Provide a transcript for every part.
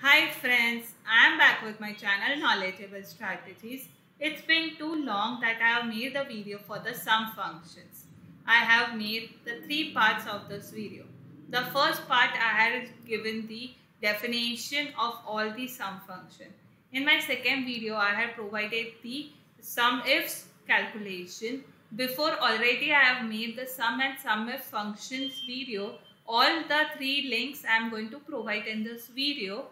Hi friends, I am back with my channel Knowledgeable Strategies. It's been too long that I have made the video for the sum functions. I have made the three parts of this video. The first part I had given the definition of all the sum function. In my second video I had provided the sum ifs calculation. Before already I have made the sum and sum if functions video. All the three links I am going to provide in this video.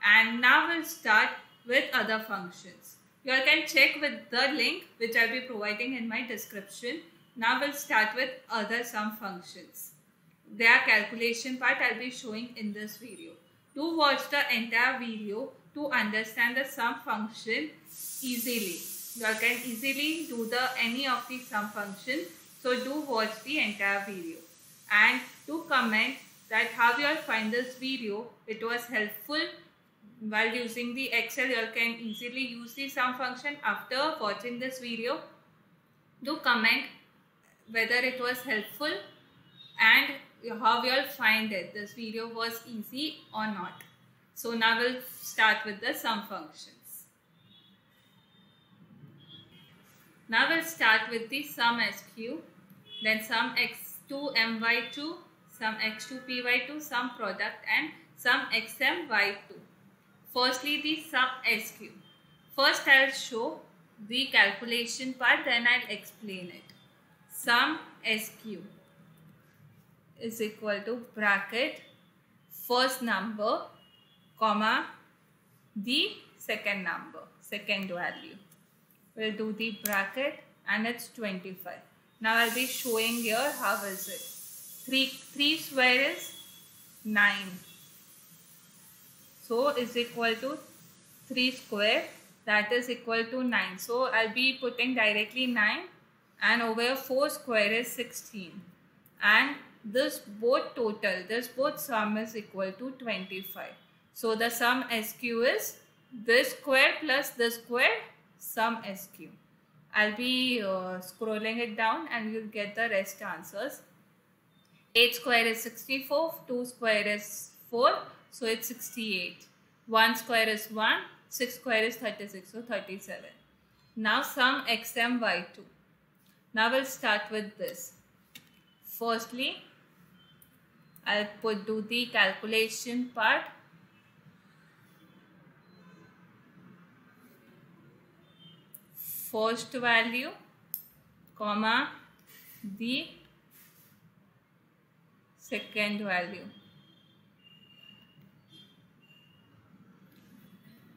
And now we'll start with other functions. You all can check with the link which I'll be providing in my description. Now we'll start with other sum functions. Their calculation part I'll be showing in this video. Do watch the entire video to understand the sum function easily. You all can easily do any of the sum function. So do watch the entire video. And do comment that how you all find this video. It was helpful. While using the Excel, you all can easily use the sum function after watching this video. Do comment whether it was helpful and how you all find it. This video was easy or not. So now we'll start with the sum functions. Now we'll start with the sum SQ, then sum x2 my2, sum x2 py2, sum product and sum xm y2. Firstly, the sum SQ. First, I'll show the calculation part, then I'll explain it. Sum SQ is equal to bracket first number, comma, the second number, second value. We'll do the bracket and it's 25. Now, I'll be showing here how is it. 3 square is 9. So is equal to 3 square, that is equal to 9. So I'll be putting directly 9 and over here 4 square is 16. And this both total, this both sum is equal to 25. So the sum SQ is this square plus this square sum SQ. I'll be scrolling it down and you'll get the rest answers. 8 square is 64, 2 square is 4. So it's 68. 1 square is 1. 6 square is 36. So 37. Now sum xm y2. Now we'll start with this. Firstly, I'll do the calculation part. First value, comma, the second value.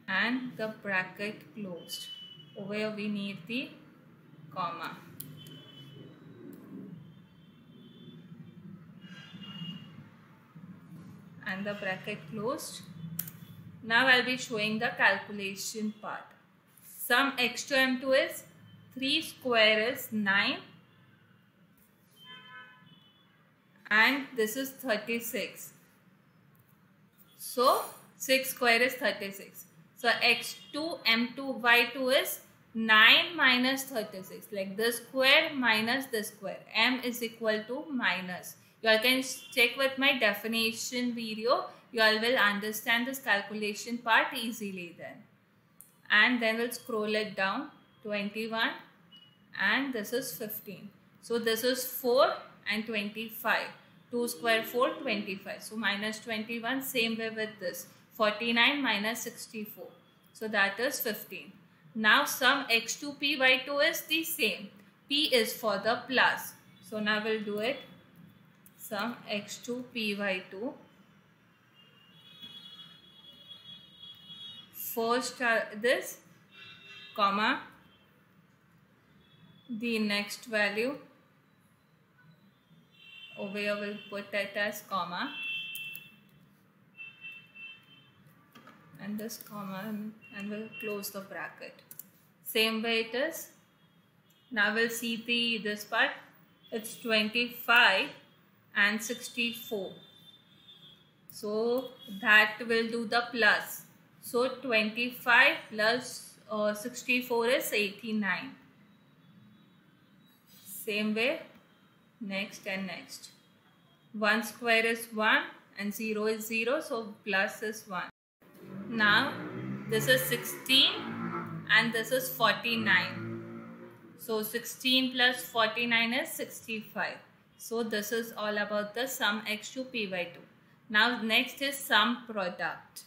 And the bracket closed. Over here we need the comma. And the bracket closed. Now I'll be showing the calculation part. Sum x2 m2 is 3 square is 9. And this is 36. So 6 square is 36. So x2 m2 y2 is 9 minus 36. Like this square minus this square. M is equal to minus. You all can check with my definition video. You all will understand this calculation part easily then. And then we'll scroll it down. 21 and this is 15. So this is 4 and 25. 2 square 4, 25. So minus 21, same way with this. 49 minus 64. So that is 15. Now sum x2 p by 2 is the same. P is for the plus. So now we'll do it. Sum x2 p by 2. First this, comma, the next value. Over here we'll put it as comma. And this comma and we'll close the bracket. Same way it is. Now we'll see this part. It's 25 and 64. So that will do the plus. So 25 plus 64 is 89. Same way, next and next. 1 square is 1 and 0 is 0, so plus is 1. Now this is 16 and this is 49. So 16 plus 49 is 65. So this is all about the sum x2 p by 2. Now next is sum product.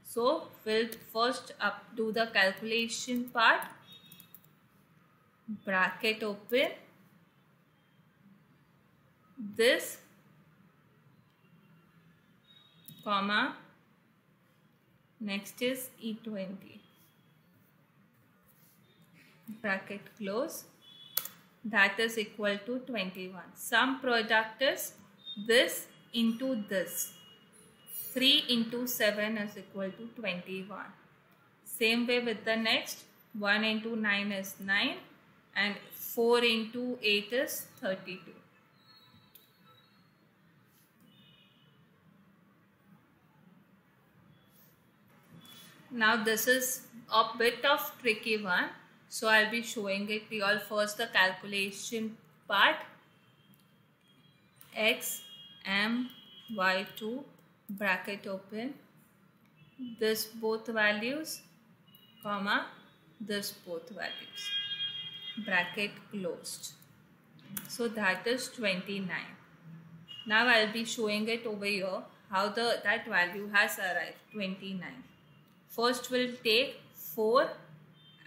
So we'll first do the calculation part. Bracket open. This comma. Next is E20. Bracket close. That is equal to 21. Sum product is this into this. 3 into 7 is equal to 21. Same way with the next. 1 into 9 is 9 and 4 into 8 is 32. Now this is a bit of tricky one. So I'll be showing it to you all. First the calculation part. X, M, Y2, bracket open. This both values, comma, this both values. Bracket closed. So that is 29. Now I'll be showing it over here how that value has arrived, 29. First we'll take 4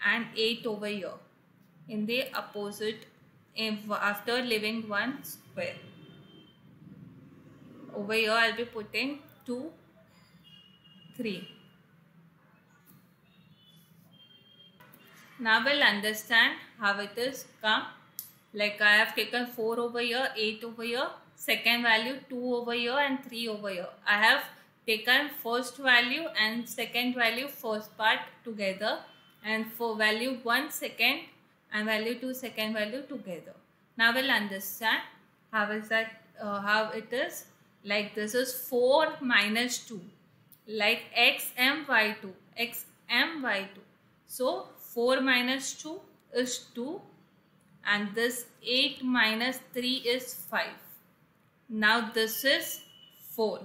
and 8 over here in the opposite after leaving one square. Over here I'll be putting 2, 3. Now we'll understand how it is come. Like I have taken 4 over here, 8 over here, second value 2 over here and 3 over here. I have taken first value and second value first part together, and for value 1 second and value 2 second value together. Now we'll understand how is that how it is. Like this is 4 minus 2, like xm y2, xm y2. So 4 minus 2 is 2 and this 8 minus 3 is 5. Now this is 4.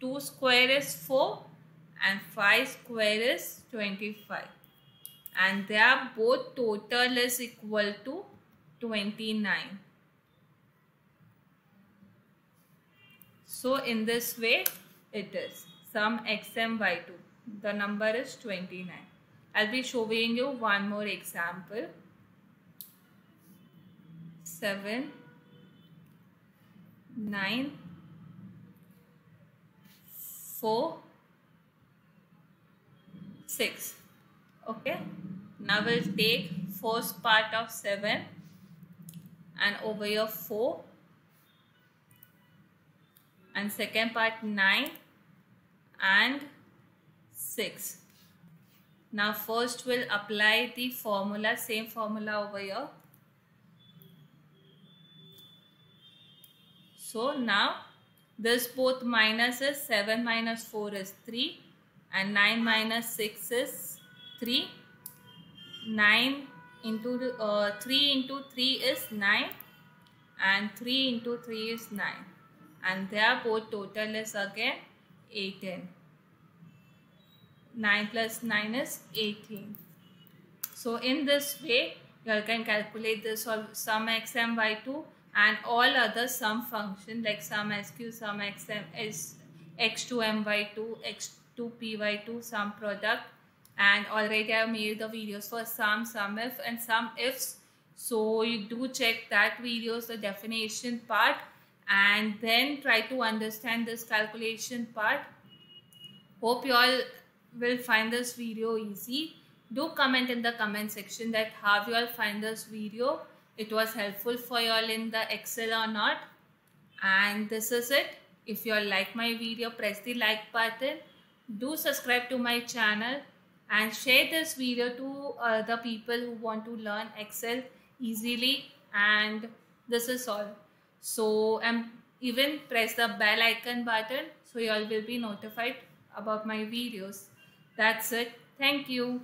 2 square is 4 and 5 square is 25. And their both total is equal to 29. So in this way it is sum xm y2. The number is 29. I'll be showing you one more example. 7, 9, 4, 6. Okay. Now we'll take first part of 7 and over here 4 and second part 9 and 6. Now first we'll apply the formula, same formula over here. So now this both minus is 7 minus 4 is 3 and 9 minus 6 is 3. 9 into 3 into 3 is 9 and 3 into 3 is 9, and their both total is again 18. 9 plus 9 is 18. So in this way you can calculate this sum xm y2 and all other sum function like sum sq, sum xm is x2 my2, x2 p by2, sum product. And already I have made the videos for sum if and sum ifs. So you do check that videos, the definition part, and then try to understand this calculation part. Hope you all will find this video easy. Do comment in the comment section that how you all find this video. It was helpful for you all in the Excel or not. And this is it. If you all like my video, press the like button. Do subscribe to my channel and share this video to the people who want to learn Excel easily. And this is all. So even press the bell icon button so you all will be notified about my videos. That's it. Thank you.